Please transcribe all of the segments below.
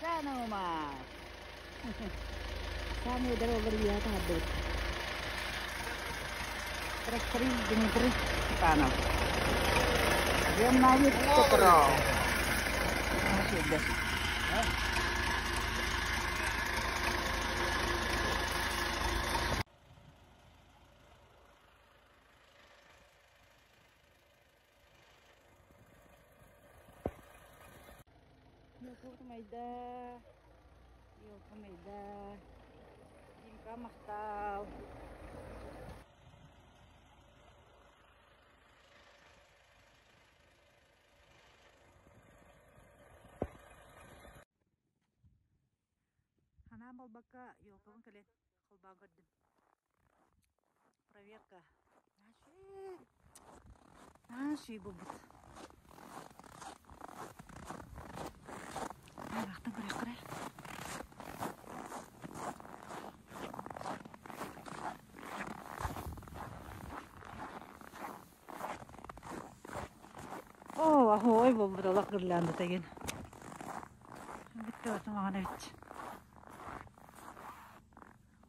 Sana mas. Kami udah berbiasa hadir. Terus gini terus tanam. Dia naik ke terong. Sudah. Yo kamida. Jingka maktaw. Ханамал бака, yo каван калет холбагад. Проверка. Наши бубут. Вақтың көрек-көрек. Ой, бубуталақ гірлянды теген. Бітті өтім ағана бітті.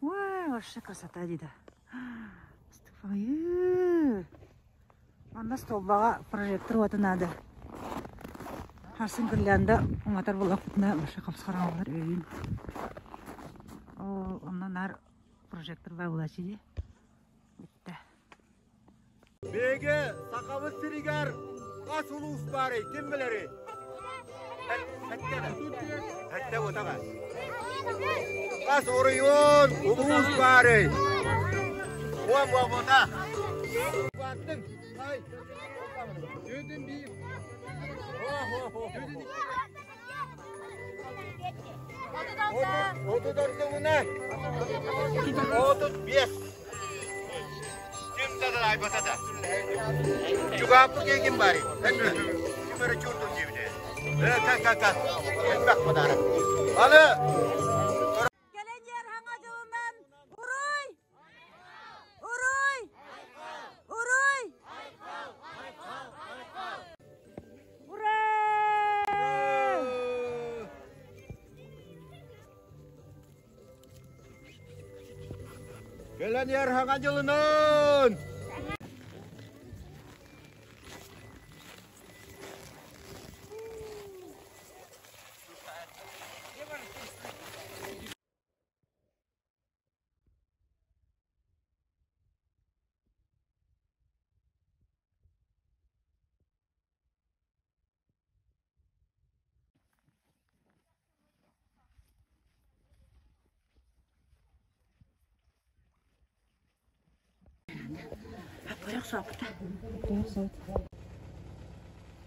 Ой, вообще красота дейді. Стыфайы. Анда столбаға прожектор өтінады. Харсын гірлянды ұматар болақ бұтына вообще қапсықаран олар өйін. Ондан ар прожектор бай болачы де. Бітті. Беге сақабыз сиригер қас ұлыс бары, кем білері? Әтті отаға. Қас орыйын ұлыс бары. Оң ота. Қуаттың. Жөдің бейім. Отыдарды мұна. Отыд бес. Kimse ay basada. Juga apa yang bari? Cuma curut jiwnya. Kak. Bak padara. Halo. Gelencer hangacılından uruy. Uruy. Uruy. Uray. Gelencer hangacılından.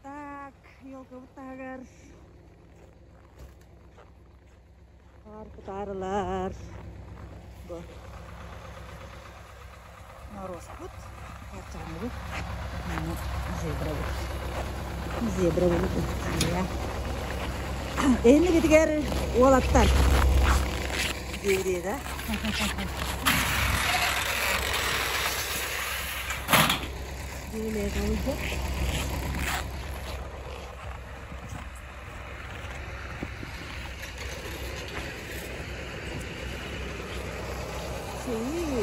Так, елка бұттағар. Қар бұтарылар. Бұл. Мороз бұт. Ертіғын бұт. Зебра бұт. Зебра бұт. Енді кетігер олаттар. Дейдеді. Böyle kalacak. Şey.